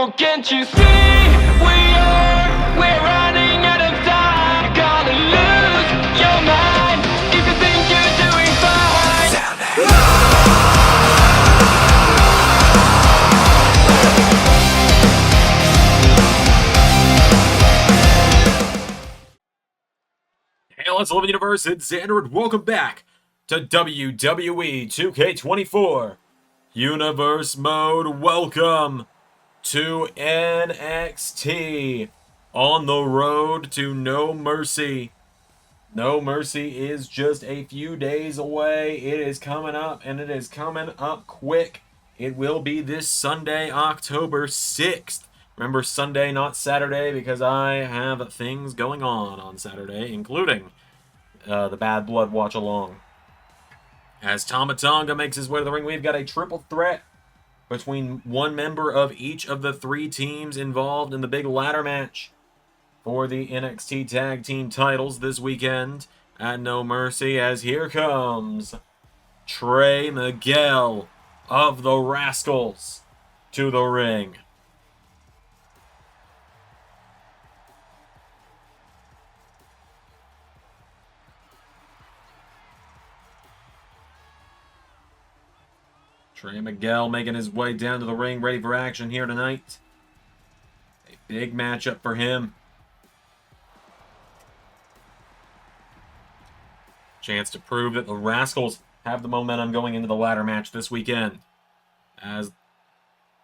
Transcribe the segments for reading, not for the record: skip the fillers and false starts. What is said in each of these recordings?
Oh, can't you see we're running out of time? You gotta lose your mind if you think you're doing fine. Hey, let's live in the universe. It's Xander, and welcome back to WWE 2K24 Universe Mode. Welcome to NXT on the road to No Mercy. No Mercy is just a few days away. It is coming up, and it is coming up quick. It will be this Sunday, October 6th. Remember, Sunday, not Saturday, because I have things going on Saturday, including the Bad Blood Watch Along. As Tama Tonga makes his way to the ring, we've got a triple threat between one member of each of the three teams involved in the big ladder match for the NXT Tag Team titles this weekend at No Mercy, as here comes Trey Miguel of the Rascals to the ring. Trey Miguel making his way down to the ring, ready for action here tonight. A big matchup for him. Chance to prove that the Rascals have the momentum going into the ladder match this weekend. As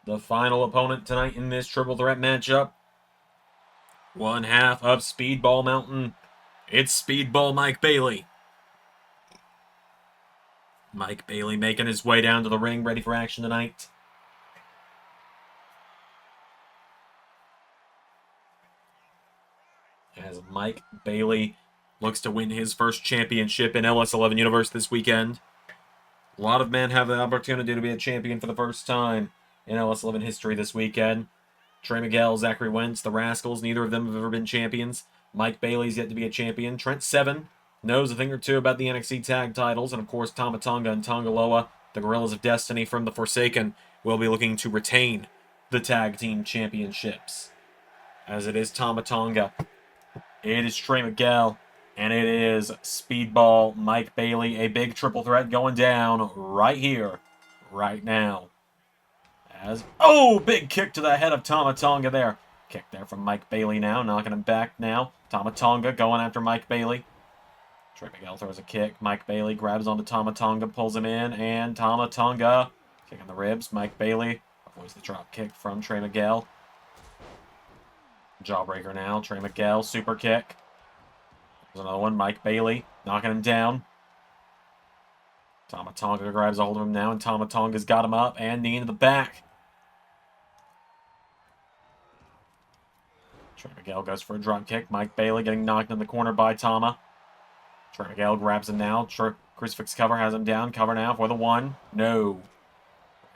the final opponent tonight in this triple threat matchup, one half of Speedball Mountain, it's Speedball Mike Bailey. Mike Bailey making his way down to the ring, ready for action tonight. As Mike Bailey looks to win his first championship in LS11 Universe this weekend. A lot of men have the opportunity to be a champion for the first time in LS11 history this weekend. Trey Miguel, Zachary Wentz, the Rascals, neither of them have ever been champions. Mike Bailey's yet to be a champion. Trent Seven knows a thing or two about the NXT tag titles. And of course, Tama Tonga and Tongaloa, the Gorillas of Destiny from the Forsaken, will be looking to retain the tag team championships. As it is Tama Tonga, it is Trey Miguel, and it is Speedball Mike Bailey. A big triple threat going down right here, right now. Big kick to the head of Tama Tonga there. Kick there from Mike Bailey now, knocking him back now. Tama Tonga going after Mike Bailey. Trey Miguel throws a kick. Mike Bailey grabs onto Tama Tonga, pulls him in, and Tama Tonga kicking the ribs. Mike Bailey avoids the drop kick from Trey Miguel. Jawbreaker now. Trey Miguel, super kick. There's another one. Mike Bailey knocking him down. Tama Tonga grabs a hold of him now, and Tama Tonga's got him up, and knee into the back. Trey Miguel goes for a drop kick. Mike Bailey getting knocked in the corner by Tama. Trey Miguel grabs him now. Crucifix cover has him down. Cover now for the one. No.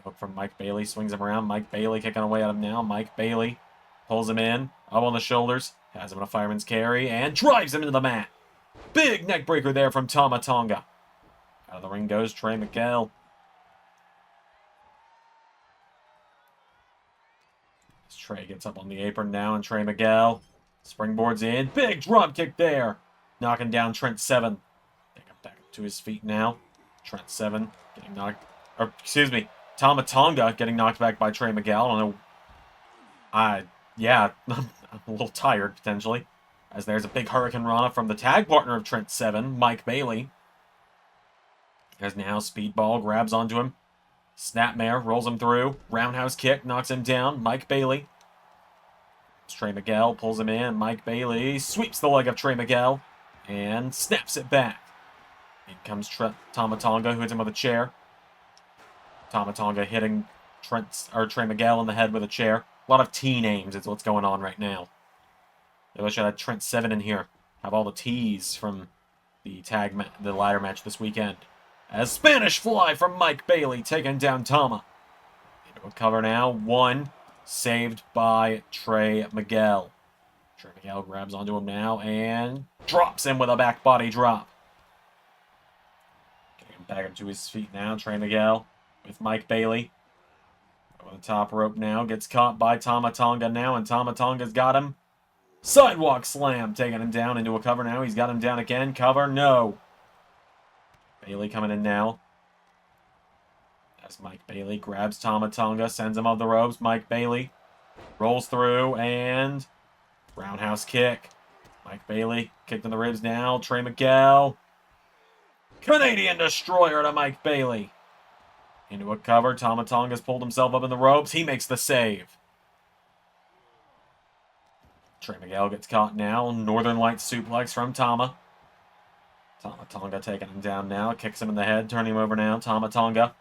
Hook from Mike Bailey. Swings him around. Mike Bailey kicking away at him now. Mike Bailey pulls him in. Up on the shoulders. Has him in a fireman's carry. And drives him into the mat. Big neck breaker there from Tama Tonga. Out of the ring goes Trey Miguel. As Trey gets up on the apron now, and Trey Miguel springboards in. Big drop kick there. Knocking down Trent Seven. Take him back to his feet now. Trent Seven getting knocked... Tama Tonga getting knocked back by Trey Miguel. I don't know... yeah, I'm a little tired, potentially. As there's a big Hurricane Rana from the tag partner of Trent Seven, Mike Bailey. As now Speedball grabs onto him. Snapmare rolls him through. Roundhouse kick knocks him down. Mike Bailey. Trey Miguel pulls him in. Mike Bailey sweeps the leg of Trey Miguel and snaps it back. In comes Tama Tonga, who hits him with a chair. Tama Tonga hitting Trey Miguel in the head with a chair. A lot of T names is what's going on right now. I wish I had Trent Seven in here. Have all the T's from the ladder match this weekend. As Spanish Fly from Mike Bailey taking down Tama. Into a cover now. One. Saved by Trey Miguel. Trey Miguel grabs onto him now and drops him with a back body drop. Getting him back up to his feet now. Trey Miguel with Mike Bailey. On the top rope now. Gets caught by Tama Tonga now, and Tama Tonga's got him. Sidewalk slam, taking him down into a cover now. He's got him down again. Cover, no. Bailey coming in now. As Mike Bailey grabs Tama Tonga, sends him off the ropes. Mike Bailey rolls through, and roundhouse kick. Mike Bailey kicked in the ribs now. Trey Miguel. Canadian Destroyer to Mike Bailey. Into a cover. Tama Tonga's pulled himself up in the ropes. He makes the save. Trey Miguel gets caught now. Northern Lights suplex from Tama. Tama Tonga taking him down now. Kicks him in the head. Turning him over now. Tama Tonga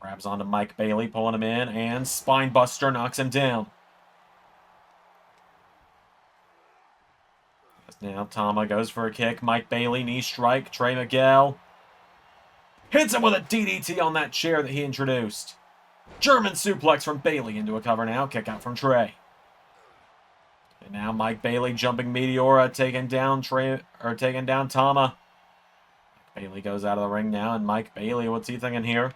grabs onto Mike Bailey. Pulling him in. And spine buster knocks him down. As now Tama goes for a kick. Mike Bailey. Knee strike. Trey Miguel hits him with a DDT on that chair that he introduced. German suplex from Bailey into a cover now. Kick out from Trey. And now Mike Bailey jumping Meteora, taking down Tama. Bailey goes out of the ring now, and Mike Bailey, what's he thinking here?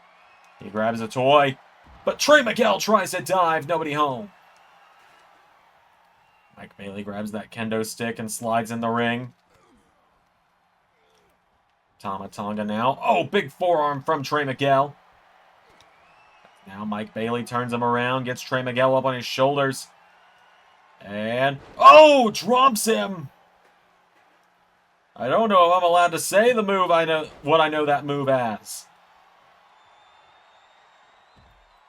He grabs a toy, but Trey Miguel tries to dive. Nobody home. Mike Bailey grabs that kendo stick and slides in the ring. Tama Tonga now. Oh, big forearm from Trey Miguel. Now Mike Bailey turns him around, gets Trey Miguel up on his shoulders. And, oh, drops him. I don't know if I'm allowed to say the move what I know that move as.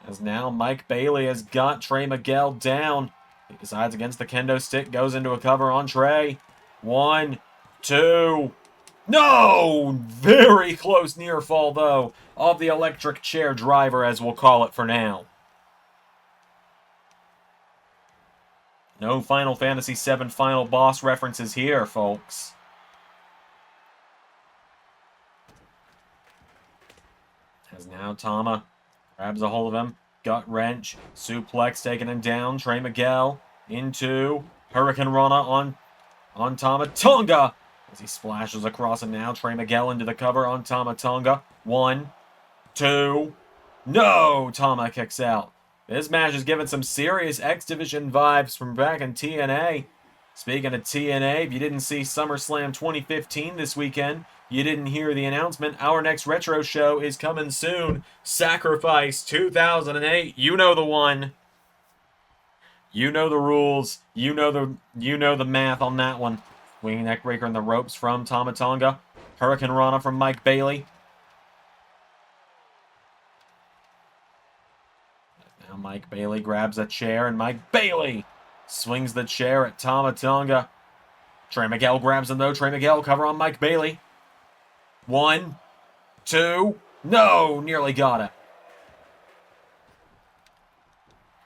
As now Mike Bailey has got Trey Miguel down. He decides against the kendo stick, goes into a cover on Trey. 1, 2. No! Very close near fall, though, of the electric chair driver, as we'll call it for now. No Final Fantasy VII Final Boss references here, folks. As now Tama grabs a hold of him. Gut wrench. Suplex taking him down. Trey Miguel into Hurricane Rana on Tama Tonga. As he splashes across him now. Trey Miguel into the cover on Tama Tonga. 1, 2. No! Tama kicks out. This match is giving some serious X Division vibes from back in TNA. Speaking of TNA, if you didn't see SummerSlam 2015 this weekend, you didn't hear the announcement, our next retro show is coming soon. Sacrifice 2008. You know the one. You know the rules. You know the math on that one. Swinging neckbreaker in the ropes from Tama Tonga. Hurricane Rana from Mike Bailey. Now Mike Bailey grabs a chair, and Mike Bailey swings the chair at Tama Tonga. Trey Miguel grabs him, though. Trey Miguel cover on Mike Bailey. 1, 2. No! Nearly got it.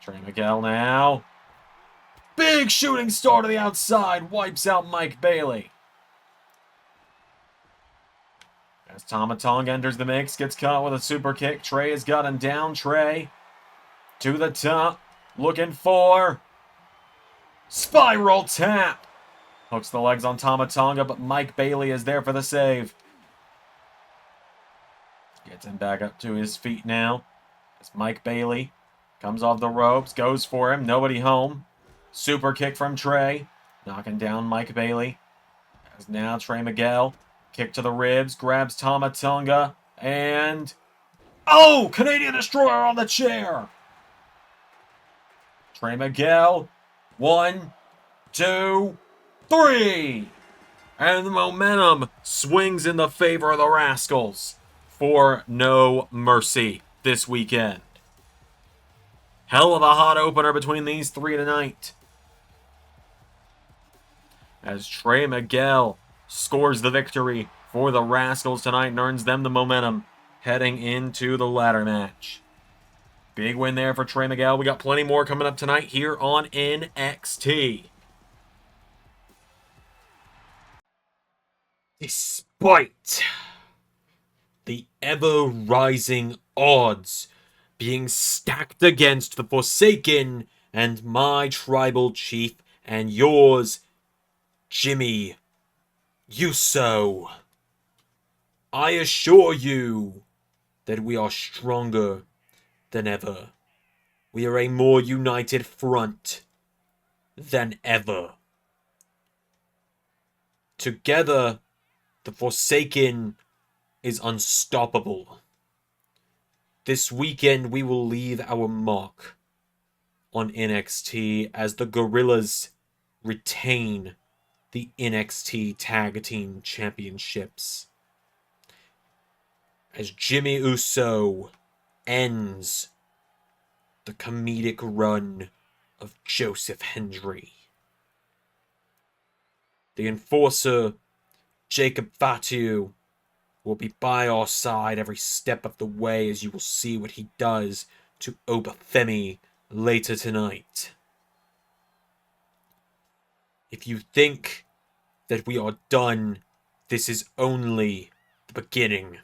Trey Miguel now. Big shooting star to the outside. Wipes out Mike Bailey. As Tama Tonga enters the mix, gets caught with a super kick. Trey has got him down. Trey to the top. Looking for spiral tap. Hooks the legs on Tama Tonga, but Mike Bailey is there for the save. Gets him back up to his feet now. As Mike Bailey comes off the ropes, goes for him. Nobody home. Super kick from Trey. Knocking down Mike Bailey. As now Trey Miguel. Kick to the ribs. Grabs Tama Tonga. And oh! Canadian Destroyer on the chair. Trey Miguel. 1, 2, 3. And the momentum swings in the favor of the Rascals for No Mercy this weekend. Hell of a hot opener between these three tonight. As Trey Miguel scores the victory for the Rascals tonight and earns them the momentum heading into the ladder match. Big win there for Trey Miguel. We got plenty more coming up tonight here on NXT. Despite the ever-rising odds being stacked against the Forsaken and my tribal chief and yours, Jimmy Uso, I assure you that we are stronger than ever. We are a more united front than ever. Together, the Forsaken is unstoppable. This weekend, we will leave our mark on NXT as the Gorillas retain the NXT Tag Team Championships. As Jimmy Uso ends the comedic run of Joseph Hendry. The Enforcer, Jacob Fatu, will be by our side every step of the way as you will see what he does to Oba Femi later tonight. If you think that we are done, this is only the beginning.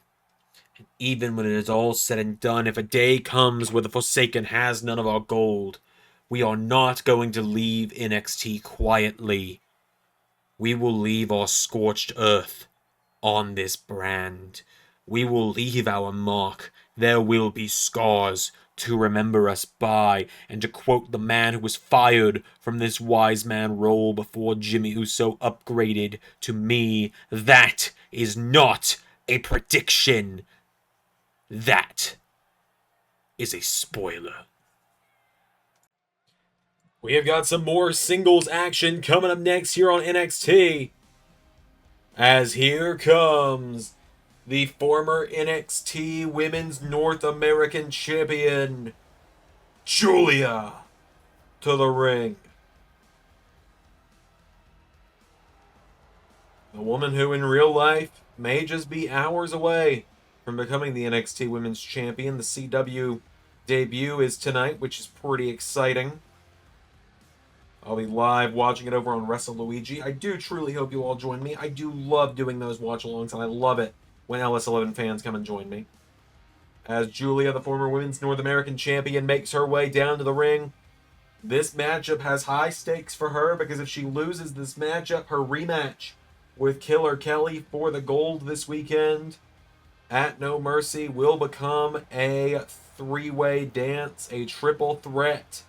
And even when it is all said and done, if a day comes where the Forsaken has none of our gold, we are not going to leave NXT quietly. We will leave our scorched earth on this brand. We will leave our mark. There will be scars to remember us by. And to quote the man who was fired from this wise man role before Jimmy Uso upgraded to me, that is not a prediction. That is a spoiler. We have got some more singles action coming up next here on NXT. As here comes the former NXT Women's North American Champion, Giulia, to the ring. The woman who in real life may just be hours away from becoming the NXT Women's Champion. The CW debut is tonight, which is pretty exciting. I'll be live watching it over on Wrestle Luigi. I do truly hope you all join me. I do love doing those watch-alongs, and I love it when LS11 fans come and join me. As Giulia, the former Women's North American Champion, makes her way down to the ring, this matchup has high stakes for her because if she loses this matchup, her rematch with Killer Kelly for the gold this weekend at No Mercy will become a three-way dance, a triple threat.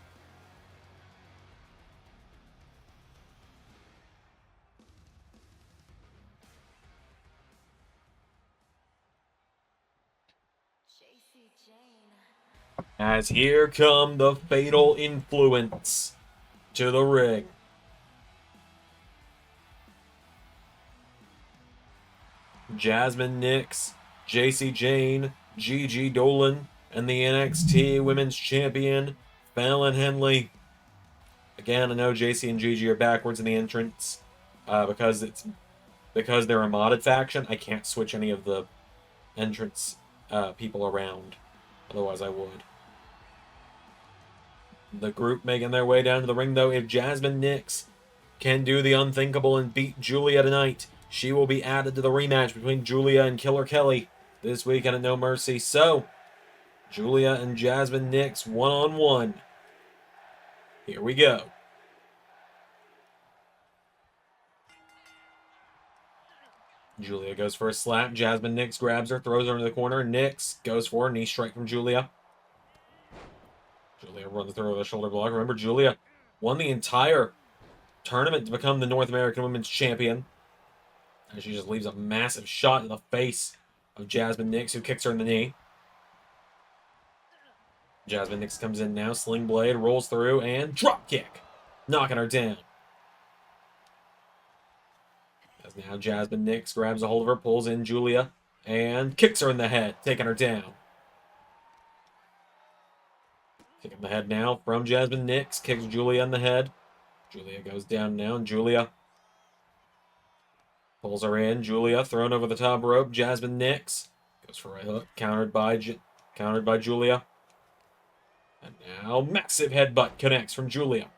As here come the Fatal Influence to the ring. Jasmine Nix, JC Jane, Gigi Dolan, and the NXT Women's Champion, Fallon Henley. Again, I know JC and Gigi are backwards in the entrance because they're a modded faction. I can't switch any of the entrance people around. Otherwise, I would. The group making their way down to the ring, though. If Jasmine Nix can do the unthinkable and beat Giulia tonight, she will be added to the rematch between Giulia and Killer Kelly this weekend at No Mercy. So, Giulia and Jasmine Nix one-on-one. Here we go. Giulia goes for a slap. Jasmine Nix grabs her, throws her into the corner. Nix goes for a knee strike from Giulia. Giulia runs through the shoulder block. Remember, Giulia won the entire tournament to become the North American Women's Champion. And she just leaves a massive shot in the face of Jasmine Nix, who kicks her in the knee. Jasmine Nix comes in now. Sling Blade rolls through and drop kick, knocking her down. As now Jasmine Nix grabs a hold of her, pulls in Giulia, and kicks her in the head, taking her down. Kick in the head now from Jasmine Nix. Kicks Giulia in the head. Giulia goes down now, and Giulia pulls her in. Giulia thrown over the top rope. Jasmine Nix goes for a hook, countered by Giulia. And now massive headbutt connects from Giulia.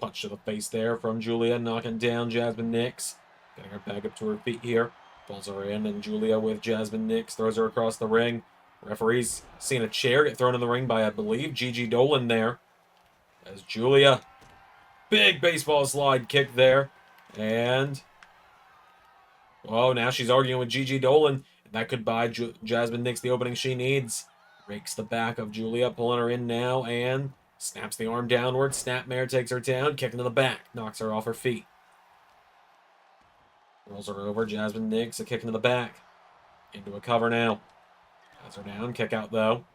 Punch to the face there from Giulia, knocking down Jasmine Nix. Getting her back up to her feet here. Pulls her in, and Giulia with Jasmine Nix throws her across the ring. Referee's seen a chair get thrown in the ring by, I believe, Gigi Dolan there. As Giulia, big baseball slide kick there. And, oh, now she's arguing with Gigi Dolan. That could buy Jasmine Nix the opening she needs. Rakes the back of Giulia, pulling her in now, and snaps the arm downward. Snapmare takes her down, kicking to the back, knocks her off her feet. Rolls her over, Jasmine Nix, a kick into the back. Into a cover now. Has her down, kick out though.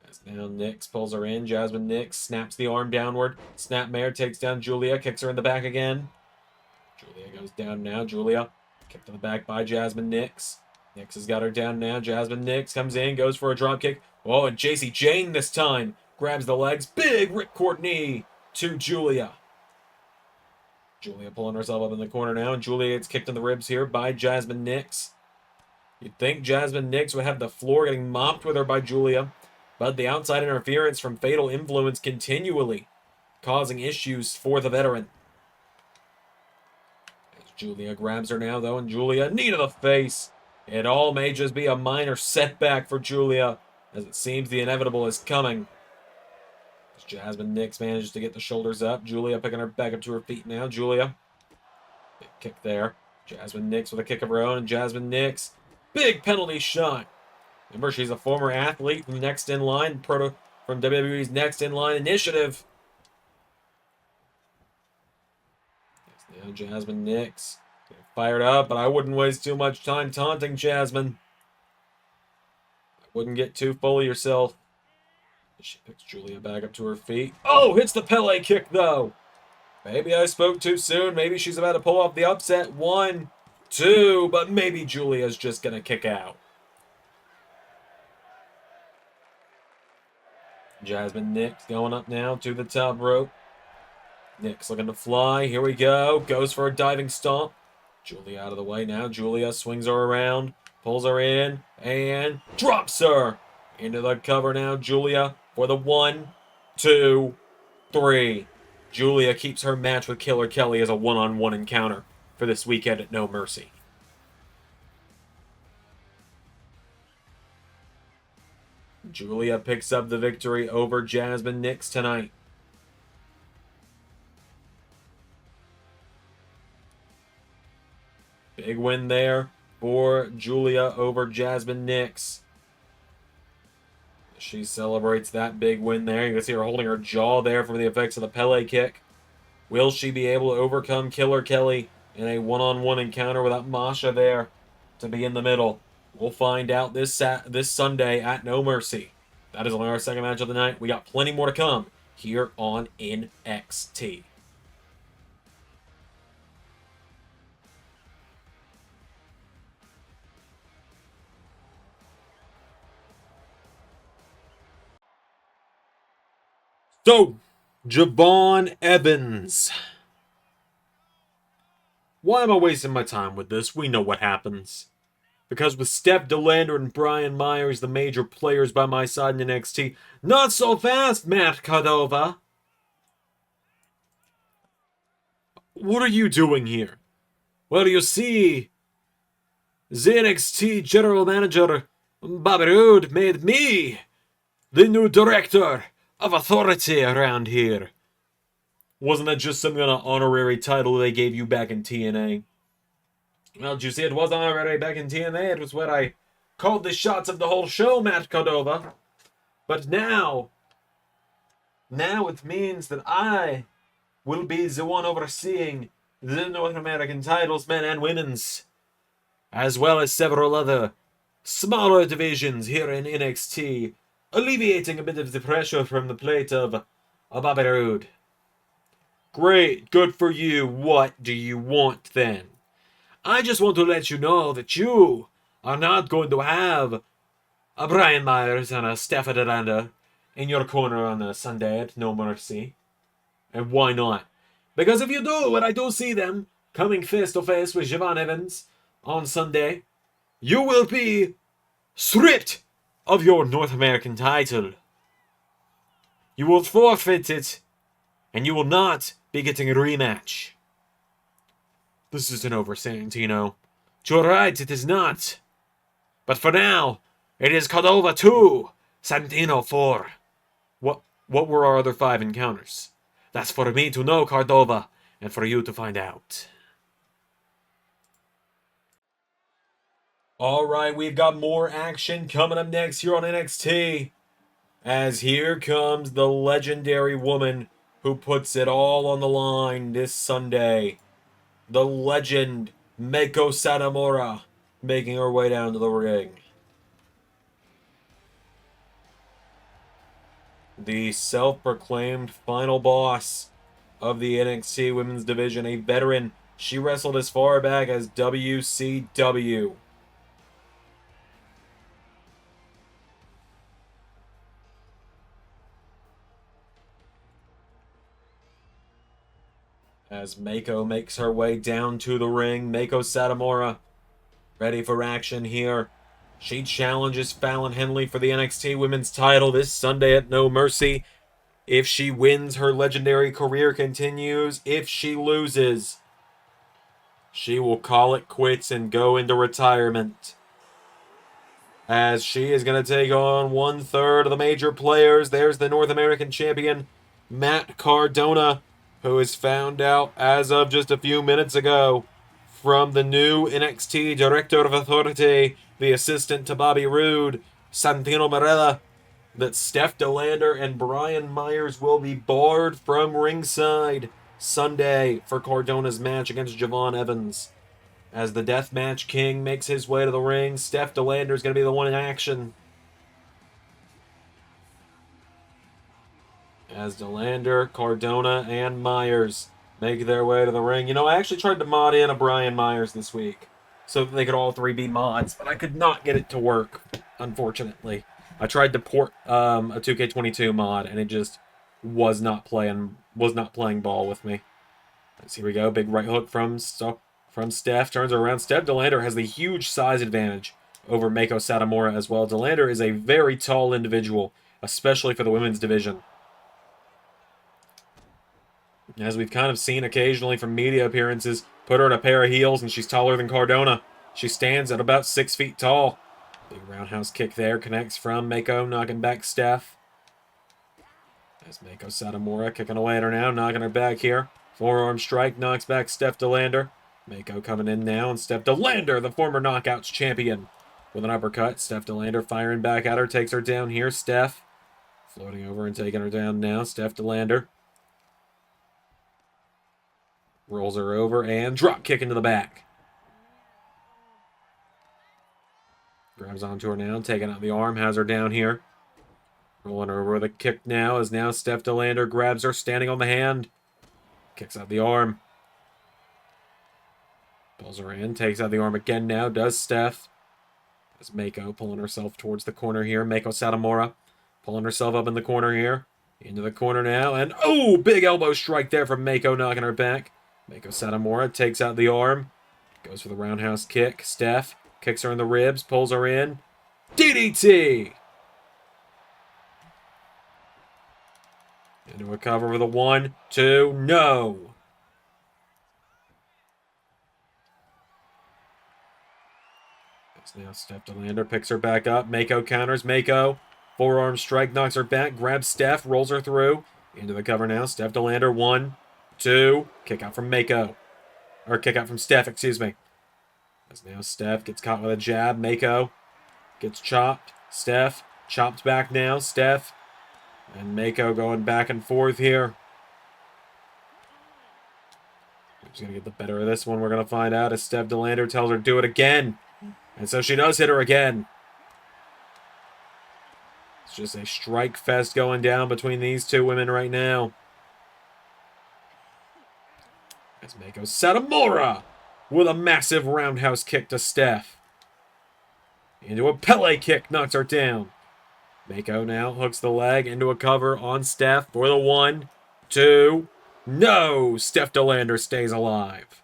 As now Nix pulls her in, Jasmine Nix snaps the arm downward. Snapmare takes down Giulia, kicks her in the back again. Giulia goes down now, Giulia. Kick to the back by Jasmine Nix. Nix has got her down now. Jasmine Nix comes in, goes for a dropkick. Oh, and JC Jane this time grabs the legs. Big ripcord knee to Giulia. Giulia pulling herself up in the corner now, and Giulia gets kicked in the ribs here by Jasmine Nix. You'd think Jasmine Nix would have the floor getting mopped with her by Giulia, but the outside interference from Fatal Influence continually causing issues for the veteran. As Giulia grabs her now, though, and Giulia, knee to the face. It all may just be a minor setback for Giulia, as it seems the inevitable is coming. As Jasmine Nix manages to get the shoulders up. Giulia picking her back up to her feet now. Giulia, big kick there. Jasmine Nix with a kick of her own, and Jasmine Nix, big penalty shot. Remember, she's a former athlete from the Next In Line, from WWE's Next In Line initiative. Yes, now Jasmine Nix getting fired up, but I wouldn't waste too much time taunting Jasmine. I wouldn't get too full of yourself. She picks Giulia back up to her feet. Oh, hits the Pele kick, though. Maybe I spoke too soon. Maybe she's about to pull off the upset. 1, 2, but maybe Giulia's just going to kick out. Jasmine Nix going up now to the top rope. Nix looking to fly. Here we go. Goes for a diving stomp. Giulia out of the way now. Giulia swings her around, pulls her in, and drops her. Into the cover now. Giulia for the 1, 2, 3. Giulia keeps her match with Killer Kelly as a one-on-one encounter for this weekend at No Mercy. Giulia picks up the victory over Jasmine Nix tonight. Big win there for Giulia over Jasmine Nix. She celebrates that big win there. You can see her holding her jaw there from the effects of the Pele kick. Will she be able to overcome Killer Kelly in a one-on-one encounter without Masha there to be in the middle? We'll find out this Sunday at No Mercy. That is only our second match of the night. We got plenty more to come here on NXT. So, Javon Evans. Why am I wasting my time with this? We know what happens. Because with Steph DeLander and Brian Myers, the major players by my side in NXT, not so fast, Matt Cardona. What are you doing here? Well, you see, the NXT General Manager, Bobby Roode, made me the new director of authority around here. Wasn't that just some kind of honorary title they gave you back in TNA? Well, did you see it was honorary back in TNA? It was where I called the shots of the whole show, Matt Cardona. But now it means that I will be the one overseeing the North American titles, men and women's, as well as several other smaller divisions here in NXT, alleviating a bit of the pressure from the plate of Bobby Roode. Great, good for you. What do you want then? I just want to let you know that you are not going to have a Brian Myers and a Steph DeLander in your corner on a Sunday at No Mercy. And why not? Because if you do, when I do see them coming face to face with Javon Evans on Sunday, you will be stripped of your North American title. You will forfeit it, and you will not be getting a rematch. This isn't over, Santino. You're right, it is not. But for now, it is Cardona 2, Santino 4. What were our other 5 encounters? That's for me to know, Cardona, and for you to find out. All right, we've got more action coming up next here on NXT. As here comes the legendary woman who puts it all on the line this Sunday. The legend, Meiko Satomura, making her way down to the ring. The self-proclaimed final boss of the NXT Women's Division, a veteran. She wrestled as far back as WCW. As Meiko makes her way down to the ring, Meiko Satomura ready for action here. She challenges Fallon Henley for the NXT Women's title this Sunday at No Mercy. If she wins, her legendary career continues. If she loses, she will call it quits and go into retirement. As she is going to take on 1/3 of the major players. There's the North American champion, Matt Cardona, who is found out as of just a few minutes ago from the new NXT Director of Authority, the assistant to Bobby Roode, Santino Marella, that Steph DeLander and Brian Myers will be barred from ringside Sunday for Cardona's match against Javon Evans. As the Deathmatch King makes his way to the ring, Steph DeLander is going to be the one in action. As DeLander, Cardona, and Myers make their way to the ring. You know, I actually tried to mod in a Brian Myers this week so that they could all three be mods, but I could not get it to work, unfortunately. I tried to port a 2K22 mod, and it just was not playing ball with me. Let's here we go. Big right hook from Steph. Turns her around. Steph DeLander has the huge size advantage over Meiko Satomura as well. DeLander is a very tall individual, especially for the women's division. As we've kind of seen occasionally from media appearances, put her in a pair of heels and she's taller than Cardona. She stands at about 6 feet tall. Big roundhouse kick there, connects from Meiko, knocking back Steph. As Meiko Satomura kicking away at her now, knocking her back here. Forearm strike, knocks back Steph DeLander. Meiko coming in now, and Steph DeLander, the former Knockouts champion, with an uppercut. Steph DeLander firing back at her, takes her down here. Steph floating over and taking her down now. Steph DeLander rolls her over and drop kick into the back. Grabs onto her now, taking out the arm, has her down here. Rolling her over with a kick now, as now Steph DeLander grabs her, standing on the hand. Kicks out the arm. Pulls her in, takes out the arm again now, does Steph. As Meiko pulling herself towards the corner here. Meiko Satomura pulling herself up in the corner here. Into the corner now, and oh, big elbow strike there from Meiko, knocking her back. Meiko Satomura takes out the arm. Goes for the roundhouse kick. Steph kicks her in the ribs, pulls her in. DDT! Into a cover with a 1, 2, no! As now Steph DeLander picks her back up. Meiko counters. Meiko, forearm strike, knocks her back, grabs Steph, rolls her through. Into the cover now. Steph DeLander, 1, 2. Kick out from Meiko. Or kick out from Steph, excuse me. As now Steph gets caught with a jab. Meiko gets chopped. Steph chopped back now. Steph and Meiko going back and forth here. Who's going to get the better of this one? We're going to find out as Steph DeLander tells her to do it again. And so she does hit her again. It's just a strike fest going down between these two women right now. As Meiko Satomura with a massive roundhouse kick to Steph. Into a Pele kick, knocks her down. Meiko now hooks the leg into a cover on Steph for the 1, 2. No! Steph DeLander stays alive.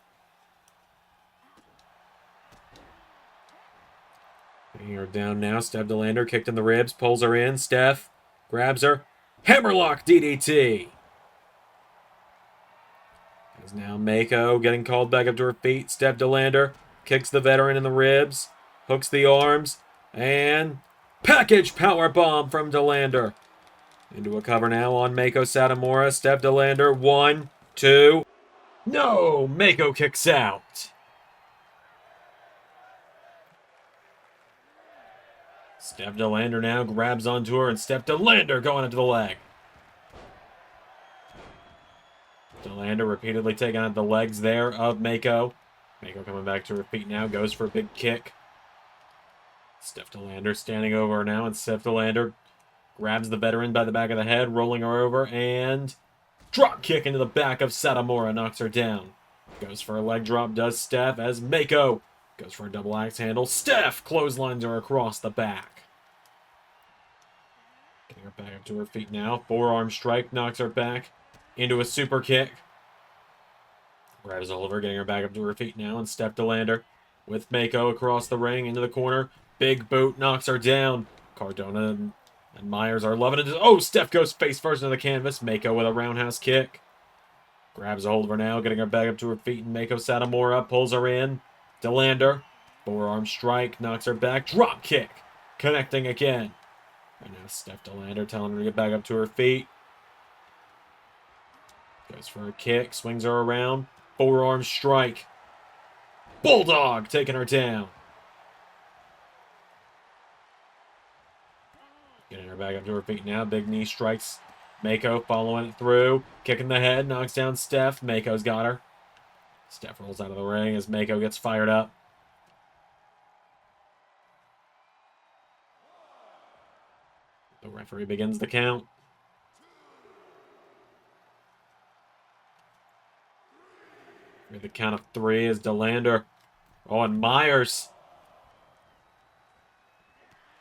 Bringing her down now. Steph DeLander kicked in the ribs, pulls her in. Steph grabs her. Hammerlock DDT. As now Meiko getting called back up to her feet. Steph DeLander kicks the veteran in the ribs, hooks the arms, and package powerbomb from DeLander. Into a cover now on Meiko Satomura. Steph DeLander, 1, 2. No! Meiko kicks out. Steph DeLander now grabs onto her, and Steph DeLander going into the leg. DeLander repeatedly taking out the legs there of Meiko. Meiko coming back to her feet now, goes for a big kick. Steph DeLander standing over her now, and Steph DeLander grabs the veteran by the back of the head, rolling her over, and drop kick into the back of Satomura, knocks her down. Goes for a leg drop, does Steph, as Meiko goes for a double axe handle. Steph clotheslines her across the back. Getting her back up to her feet now. Forearm strike, knocks her back into a super kick. Grabs Oliver, getting her back up to her feet now, and Steph DeLander with Meiko across the ring into the corner. Big boot knocks her down. Cardona and Myers are loving it. Oh, Steph goes face first into the canvas. Meiko with a roundhouse kick. Grabs a hold of her now, getting her back up to her feet, and Meiko Satomura pulls her in. DeLander, forearm strike, knocks her back. Drop kick, connecting again. And now Steph DeLander telling her to get back up to her feet. Goes for a kick, swings her around. Forearm strike. Bulldog taking her down. Getting her back up to her feet now. Big knee strikes. Meiko following it through. Kicking the head. Knocks down Steph. Meiko's got her. Steph rolls out of the ring as Meiko gets fired up. The referee begins the count. With the count of 3 is DeLander. Oh, and Myers.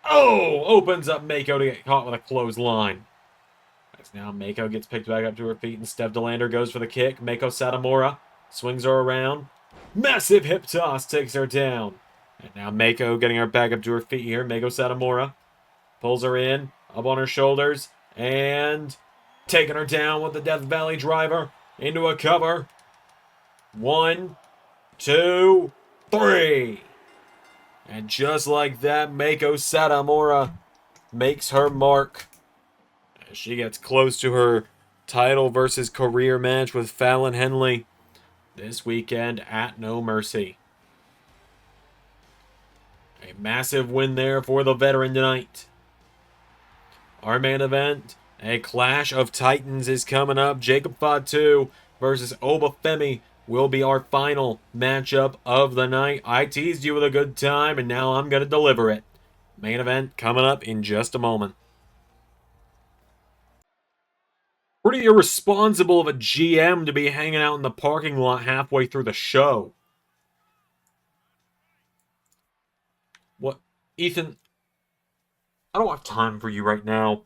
Oh! Opens up Meiko to get caught with a clothesline. As now Meiko gets picked back up to her feet, and Steph DeLander goes for the kick. Meiko Satomura swings her around. Massive hip toss takes her down. And now Meiko getting her back up to her feet here. Meiko Satomura pulls her in, up on her shoulders, and taking her down with the Death Valley driver into a cover. 1, 2, 3. And just like that, Meiko Satomura makes her mark as she gets close to her title versus career match with Fallon Henley this weekend at No Mercy. A massive win there for the veteran tonight. Our main event, a clash of titans, is coming up. Jacob Fatu versus Oba Femi will be our final matchup of the night. I teased you with a good time, and now I'm going to deliver it. Main event coming up in just a moment. Pretty irresponsible of a GM to be hanging out in the parking lot halfway through the show. What? Ethan, I don't have time for you right now.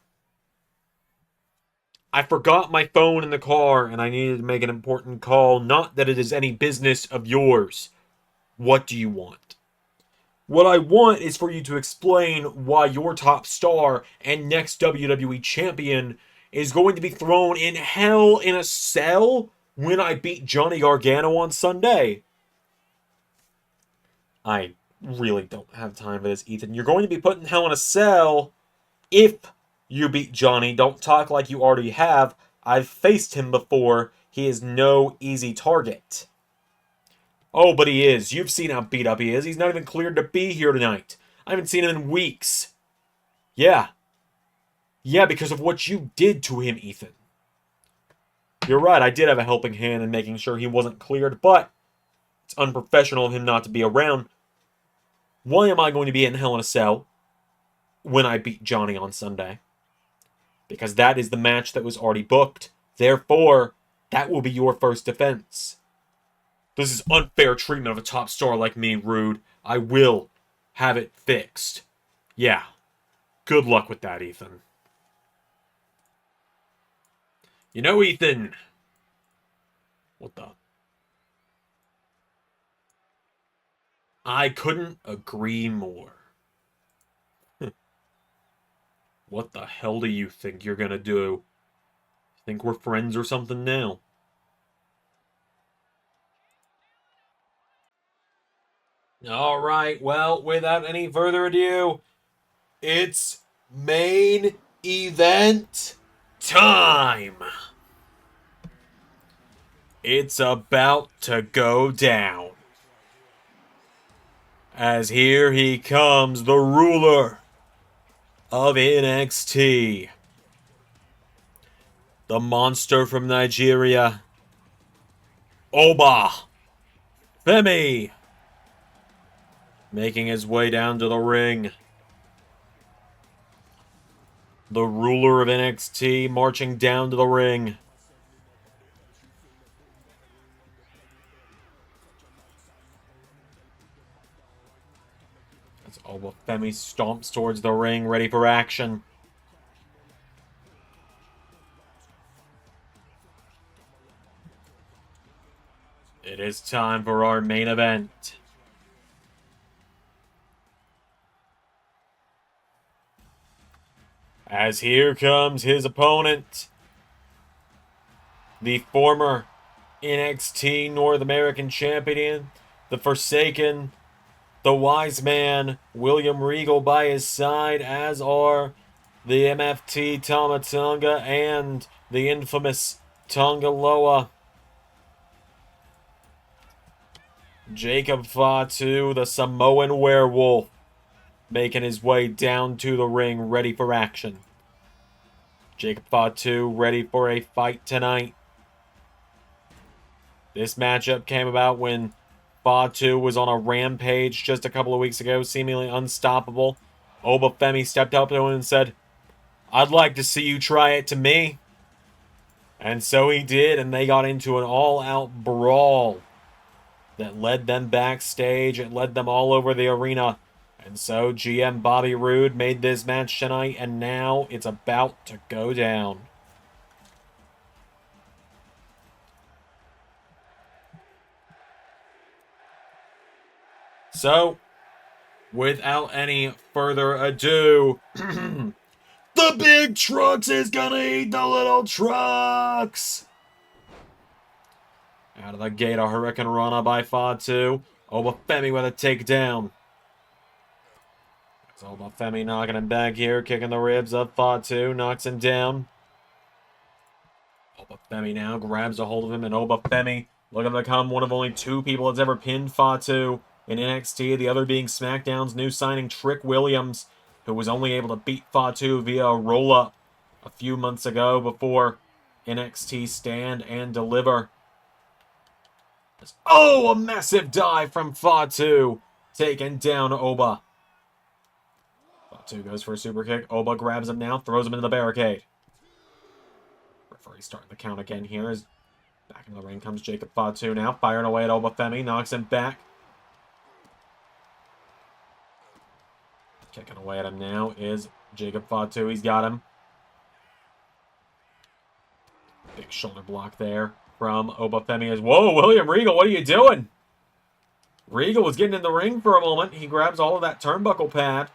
I forgot my phone in the car and I needed to make an important call. Not that it is any business of yours. What do you want? What I want is for you to explain why your top star and next WWE champion is going to be thrown in hell in a cell when I beat Johnny Gargano on Sunday. I really don't have time for this, Ethan. You're going to be put in hell in a cell if you beat Johnny. Don't talk like you already have. I've faced him before. He is no easy target. Oh, but he is. You've seen how beat up he is. He's not even cleared to be here tonight. I haven't seen him in weeks. Yeah. Yeah, because of what you did to him, Ethan. You're right, I did have a helping hand in making sure he wasn't cleared, but it's unprofessional of him not to be around. Why am I going to be in Hell in a Cell when I beat Johnny on Sunday? Because that is the match that was already booked. Therefore, that will be your first defense. This is unfair treatment of a top star like me, Rude. I will have it fixed. Yeah. Good luck with that, Ethan. You know, Ethan. What the? I couldn't agree more. What the hell do you think you're gonna do? Think we're friends or something now? Alright, well, without any further ado, it's main event time! It's about to go down. As here he comes, the ruler of NXT. The monster from Nigeria, Oba Femi, making his way down to the ring. The ruler of NXT marching down to the ring. As Oba Femi stomps towards the ring, ready for action. It is time for our main event. As here comes his opponent, the former NXT North American Champion, the Forsaken, the Wise Man, William Regal by his side, as are the MFT Tama Tonga and the infamous Tonga Loa. Jacob Fatu, the Samoan werewolf, making his way down to the ring, ready for action. Jacob Fatu ready for a fight tonight. This matchup came about when Fatu was on a rampage just a couple of weeks ago, seemingly unstoppable. Oba Femi stepped up to him and said, "I'd like to see you try it to me." And so he did, and they got into an all-out brawl that led them backstage. It led them all over the arena. And so GM Bobby Roode made this match tonight, and now it's about to go down. So, without any further ado, the big trucks is gonna eat the little trucks! Out of the gate, a Hurricane Rana by Fatu. Oba Femi with a takedown. Oba Femi knocking him back here, kicking the ribs of Fatu, knocks him down. Oba Femi now grabs a hold of him, and Oba Femi looking to become one of only two people that's ever pinned Fatu in NXT, the other being SmackDown's new signing, Trick Williams, who was only able to beat Fatu via a roll-up a few months ago before NXT Stand and Deliver. Oh, a massive dive from Fatu, taking down Oba. Fatu goes for a super kick. Oba grabs him now, throws him into the barricade. Referee starting the count again here. As back in the ring comes Jacob Fatu now, firing away at Oba Femi, knocks him back. Kicking away at him now is Jacob Fatu. He's got him. Big shoulder block there from Oba Femi. Whoa, William Regal, what are you doing? Regal was getting in the ring for a moment. He grabs all of that turnbuckle pad.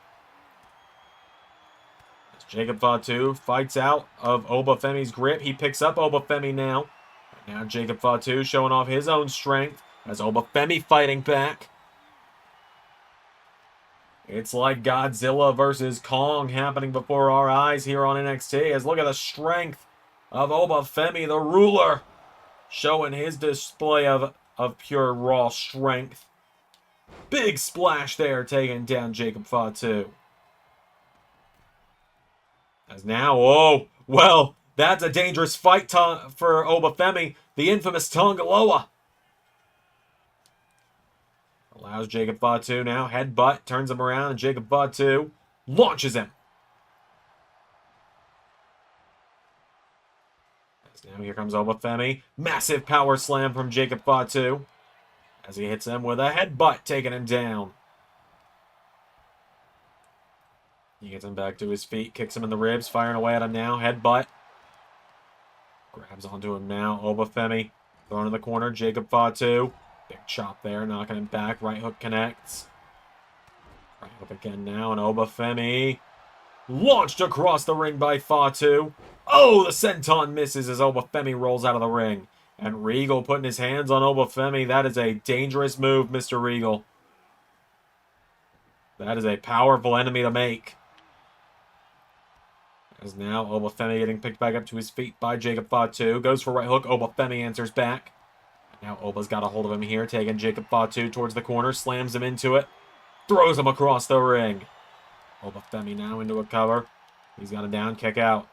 As Jacob Fatu fights out of Oba Femi's grip. He picks up Oba Femi now. And now Jacob Fatu showing off his own strength as Oba Femi fighting back. It's like Godzilla versus Kong happening before our eyes here on NXT. As look at the strength of Oba Femi, the ruler, showing his display of pure raw strength. Big splash there, taking down Jacob Fatu. As now, oh, well, that's a dangerous fight for Oba Femi, the infamous Tonga Loa. Allows Jacob Fatu now, headbutt, turns him around, and Jacob Fatu launches him. As now here comes Oba Femi. Massive power slam from Jacob Fatu. As he hits him with a headbutt, taking him down. He gets him back to his feet, kicks him in the ribs, firing away at him now, headbutt. Grabs onto him now, Oba Femi. Thrown in the corner, Jacob Fatu. Big chop there, knocking him back. Right hook connects. Right hook again now, and Oba Femi launched across the ring by Fatu. Oh, the senton misses as Oba Femi rolls out of the ring. And Regal putting his hands on Oba Femi. That is a dangerous move, Mr. Regal. That is a powerful enemy to make. As now Oba Femi getting picked back up to his feet by Jacob Fatu. Goes for right hook. Oba Femi answers back. Now Oba's got a hold of him here, taking Jacob Fatu towards the corner, slams him into it, throws him across the ring. Oba Femi now into a cover. He's got a down kick out.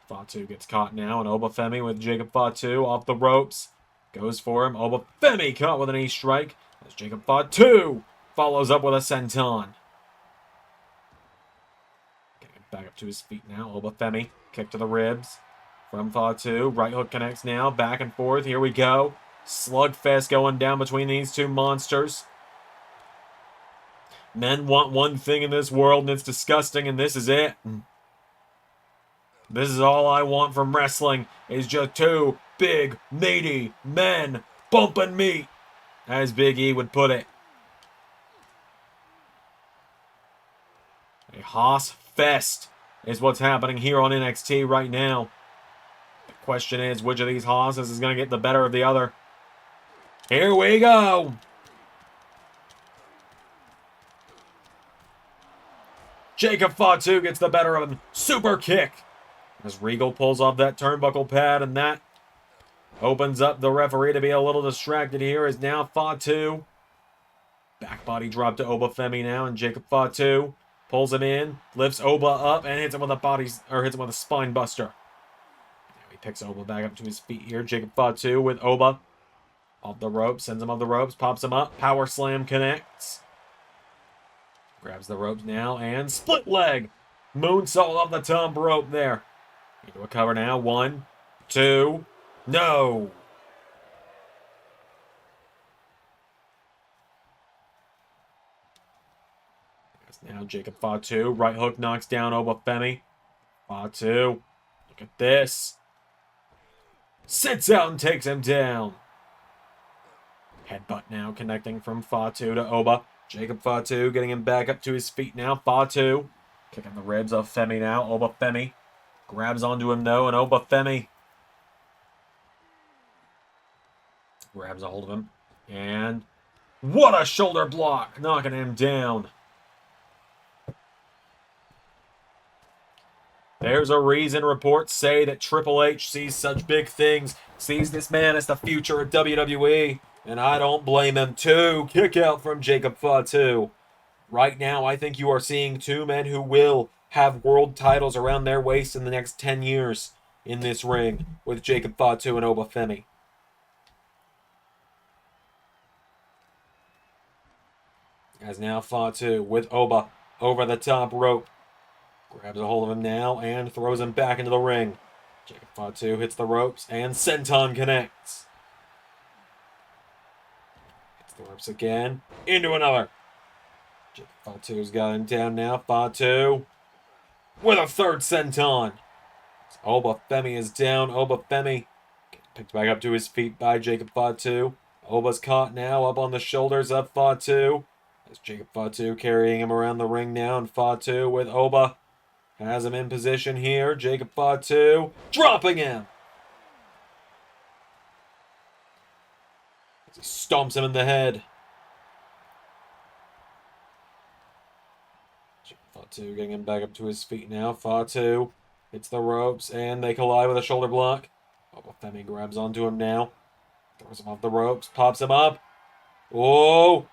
Fatu gets caught now, and Oba Femi with Jacob Fatu off the ropes. Goes for him. Oba Femi caught with an knee strike. As Jacob Fatu follows up with a senton. Getting back up to his feet now. Oba Femi, kick to the ribs from Fatu. Right hook connects now. Back and forth. Here we go. Slugfest going down between these two monsters. Men want one thing in this world, and it's disgusting, and this is it. This is all I want from wrestling, is just two big, meaty men bumping meat, as Big E would put it. A Haas Fest is what's happening here on NXT right now. The question is, which of these Haases is going to get the better of the other? Here we go! Jacob Fatu gets the better of him. Super kick! As Regal pulls off that turnbuckle pad, and that opens up the referee to be a little distracted here, as now Fatu. Back body drop to Oba Femi now, and Jacob Fatu pulls him in, lifts Oba up, and hits him with a spine buster. Now he picks Oba back up to his feet here. Jacob Fatu with Oba off the ropes, sends him off the ropes, pops him up, power slam connects. Grabs the ropes now, and split leg. Moonsault off the top rope there. Into a cover now. 1, 2, no! Now Jacob Fatu. Right hook knocks down Oba Femi. Fatu. Look at this. Sits out and takes him down. Headbutt now connecting from Fatu to Oba. Jacob Fatu getting him back up to his feet now. Fatu kicking the ribs of Femi now. Oba Femi grabs onto him though, and Oba Femi grabs a hold of him. And what a shoulder block, knocking him down. There's a reason reports say that Triple H sees such big things, sees this man as the future of WWE, and I don't blame him too. Kick out from Jacob Fatu. Right now, I think you are seeing two men who will have world titles around their waist in the next 10 years in this ring, with Jacob Fatu and Oba Femi. As now Fatu with Oba over the top rope. Grabs a hold of him now and throws him back into the ring. Jacob Fatu hits the ropes and senton connects. Hits the ropes again. Into another. Jacob Fatu's got him down now. Fatu with a third senton. Oba Femi is down. Oba Femi gets picked back up to his feet by Jacob Fatu. Oba's caught now up on the shoulders of Fatu. As Jacob Fatu carrying him around the ring now, and Fatu with Oba has him in position here. Jacob Fatu dropping him. As he stomps him in the head. Jacob Fatu getting him back up to his feet now. Fatu hits the ropes and they collide with a shoulder block. Oba Femi grabs onto him now. Throws him off the ropes. Pops him up. Oh!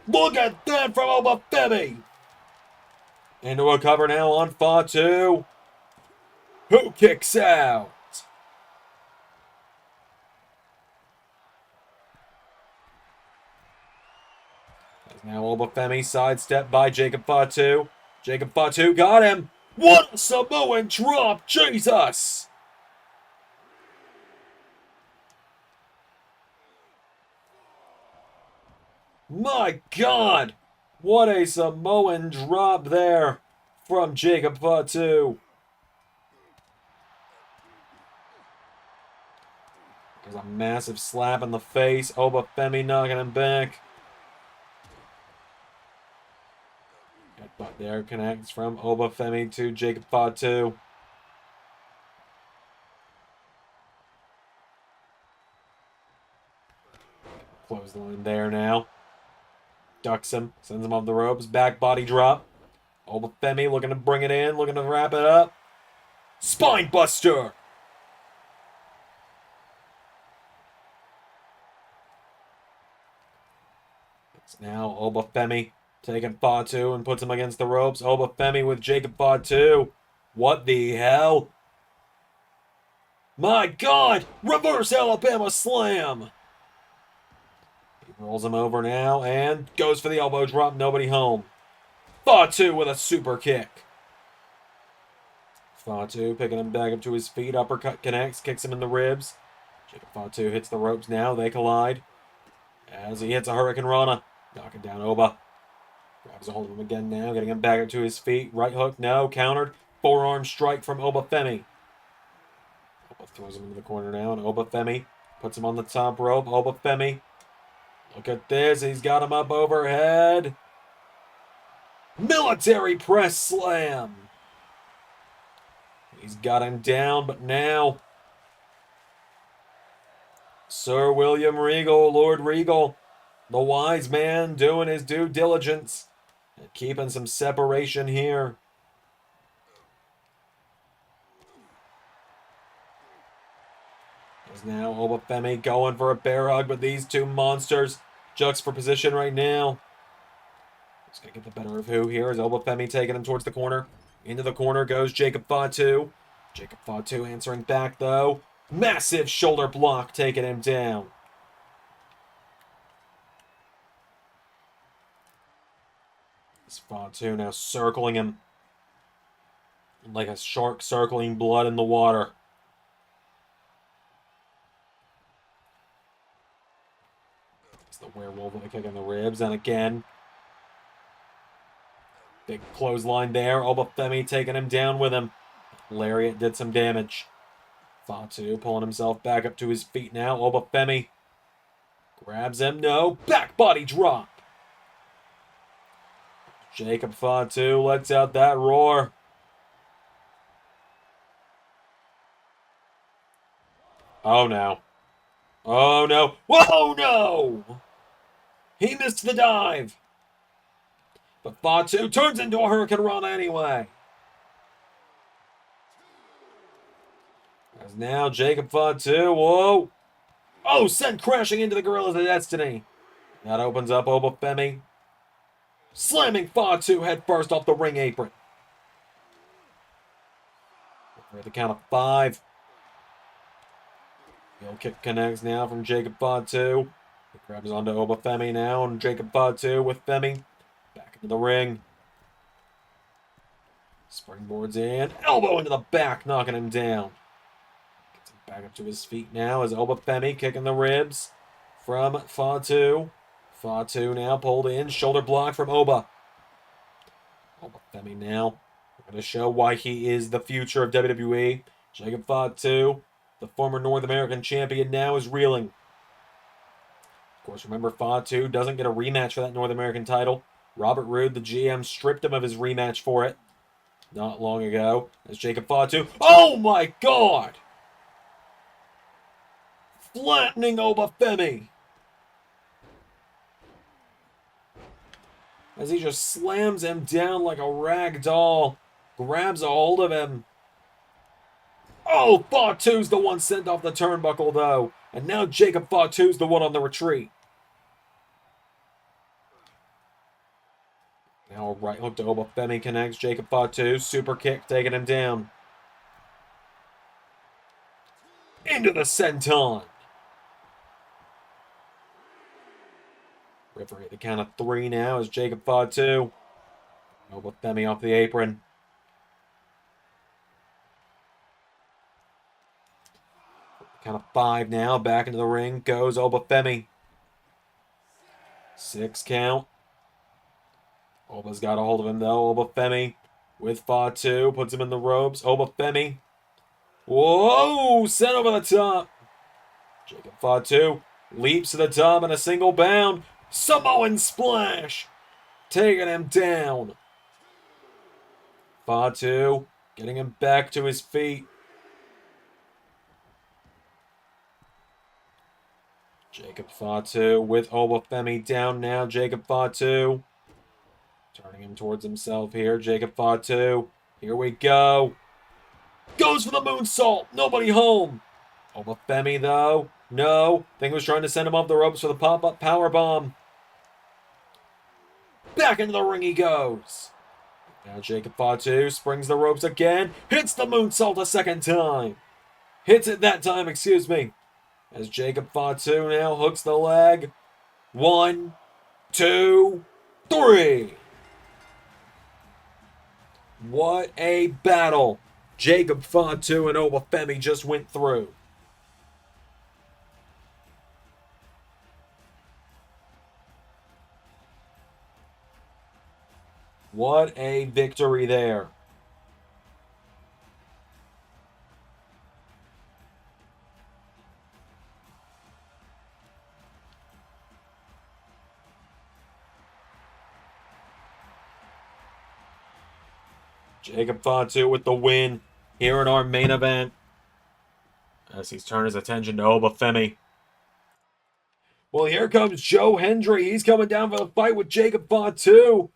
Look at that from Oba Femi! Into a cover now on Fatu. Who kicks out? As now Oba Femi sidestepped by Jacob Fatu. Jacob Fatu got him. What a Samoan drop! Jesus! My God! What a Samoan drop there from Jacob Fatu. There's a massive slap in the face. Oba Femi knocking him back. Headbutt there connects from Oba Femi to Jacob Fatu. Clothesline there now. Ducks him, sends him off the ropes, back body drop. Oba Femi looking to bring it in, looking to wrap it up. Spine buster! It's now Oba Femi Taking Fatu and puts him against the ropes. Oba Femi with Jacob Fatu. What the hell? My God! Reverse Alabama Slam! He rolls him over now and goes for the elbow drop. Nobody home. Fatu with a super kick. Fatu picking him back up to his feet. Uppercut connects. Kicks him in the ribs. Jacob Fatu hits the ropes now. They collide. As he hits a Hurricane Rana. Knocking down Oba. Grabs a hold of him again now. Getting him back up to his feet. Right hook. No. Countered. Forearm strike from Oba Femi. Oba throws him into the corner now. And Oba Femi puts him on the top rope. Oba Femi. Look at this. He's got him up overhead. Military press slam. He's got him down, but now Sir William Regal, Lord Regal, the wise man, doing his due diligence and keeping some separation here. There's now Oba Femi going for a bear hug, but these two monsters juxtaposition right now. He's going to get the better of who here. Is Oba Femi taking him towards the corner. Into the corner goes Jacob Fatu. Jacob Fatu answering back, though. Massive shoulder block taking him down. This Fatu now circling him. Like a shark circling blood in the water. It's the werewolf with a kick in the ribs. And again, big clothesline there. Oba Femi taking him down with him. Lariat did some damage. Fatu pulling himself back up to his feet now. Oba Femi grabs him. No. Back body drop. Jacob Fatu lets out that roar. Oh no. Oh no. Whoa no! He missed the dive. But Fatu turns into a Hurricane Rana anyway. As now Jacob Fatu, whoa. Oh, sent crashing into the Gorillas of Destiny. That opens up Oba Femi. Slamming Fatu head first off the ring apron. For the count of 5. Heel kick connects now from Jacob Fatu. He grabs onto Oba Femi now, and Jacob Fatu with Femi. Back into the ring. Springboards in. Elbow into the back, knocking him down. Gets him back up to his feet now as Oba Femi kicking the ribs from Fatu. Fatu now pulled in. Shoulder block from Oba. Oba Femi now. We're going to show why he is the future of WWE. Jacob Fatu, the former North American champion, now is reeling. Of course, remember, Fatu doesn't get a rematch for that North American title. Robert Roode, the GM, stripped him of his rematch for it not long ago. As Jacob Fatu. Oh my God! Flattening Oba Femi. As he just slams him down like a rag doll. Grabs a hold of him. Oh, Fatu's the one sent off the turnbuckle, though. And now Jacob Fatu's the one on the retreat. Now a right hook to Oba Femi connects. Jacob Fatu, super kick, taking him down. Into the senton. Referee at the count of 3 now as Jacob Fatu. Oba Femi off the apron. Count of 5 now. Back into the ring goes Oba Femi. 6 count. Oba's got a hold of him though. Oba Femi with Fatu. Puts him in the ropes. Oba Femi. Whoa! Sent over the top. Jacob Fatu leaps to the top in a single bound. Samoan splash. Taking him down. Fatu getting him back to his feet. Jacob Fatu with Oba Femi down now. Jacob Fatu turning him towards himself here. Jacob Fatu. Here we go. Goes for the moonsault. Nobody home. Oba Femi though. No. Think was trying to send him off the ropes for the pop-up powerbomb. Back into the ring he goes. Now Jacob Fatu springs the ropes again. Hits the moonsault a second time. Hits it that time, excuse me. As Jacob Fatu now hooks the leg. 1, 2, 3. What a battle Jacob Fatu and Oba Femi just went through. What a victory there. Jacob Fatu with the win here in our main event. As he's turned his attention to Oba Femi. Well, here comes Joe Hendry. He's coming down for the fight with Jacob Fatu.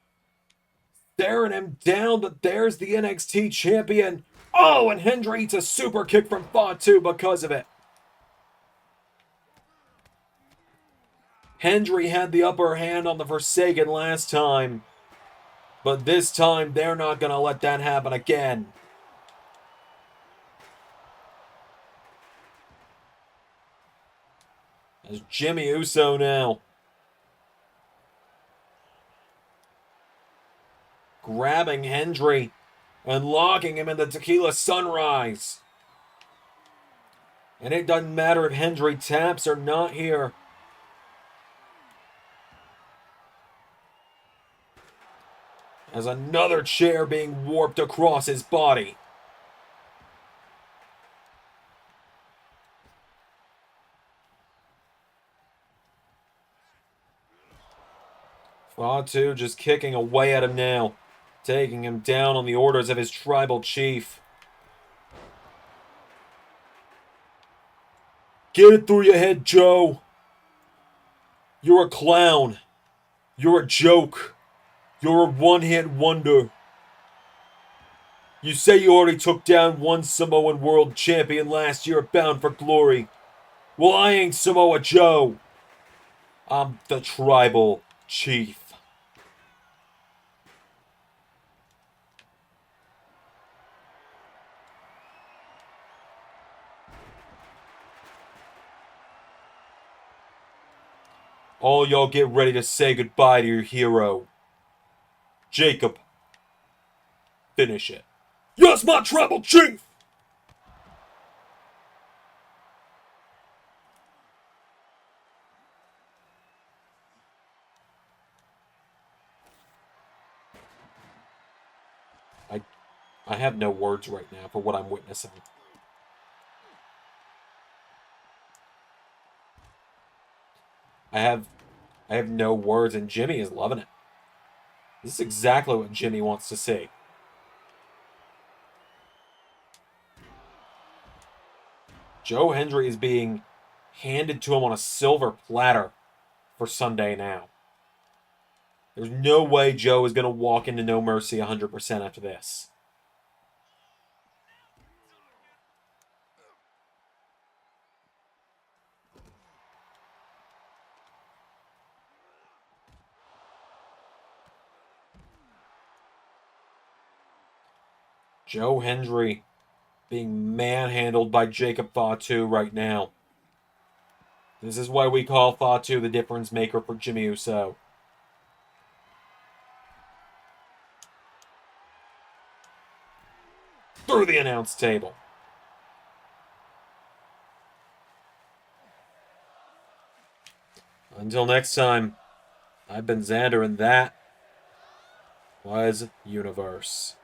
Staring him down, but there's the NXT champion. Oh, and Hendry eats a super kick from Fatu because of it. Hendry had the upper hand on the Forsaken last time. But this time, they're not going to let that happen again. As Jimmy Uso now grabbing Hendry and locking him in the Tequila Sunrise. And it doesn't matter if Hendry taps or not here. As another chair being warped across his body. Fatu just kicking away at him now, taking him down on the orders of his tribal chief. Get it through your head, Joe. You're a clown. You're a joke. You're a one-hit wonder. You say you already took down one Samoan world champion last year at Bound for Glory. Well, I ain't Samoa Joe. I'm the tribal chief. All y'all get ready to say goodbye to your hero. Jacob, finish it. Yes, my tribal chief! I have no words right now for what I'm witnessing. I have no words, and Jimmy is loving it. This is exactly what Jimmy wants to see. Joe Hendry is being handed to him on a silver platter for Sunday now. There's no way Joe is going to walk into No Mercy 100% after this. Joe Hendry being manhandled by Jacob Fatu right now. This is why we call Fatu the difference maker for Jimmy Uso. Through the announce table. Until next time, I've been Xander, and that was Universe.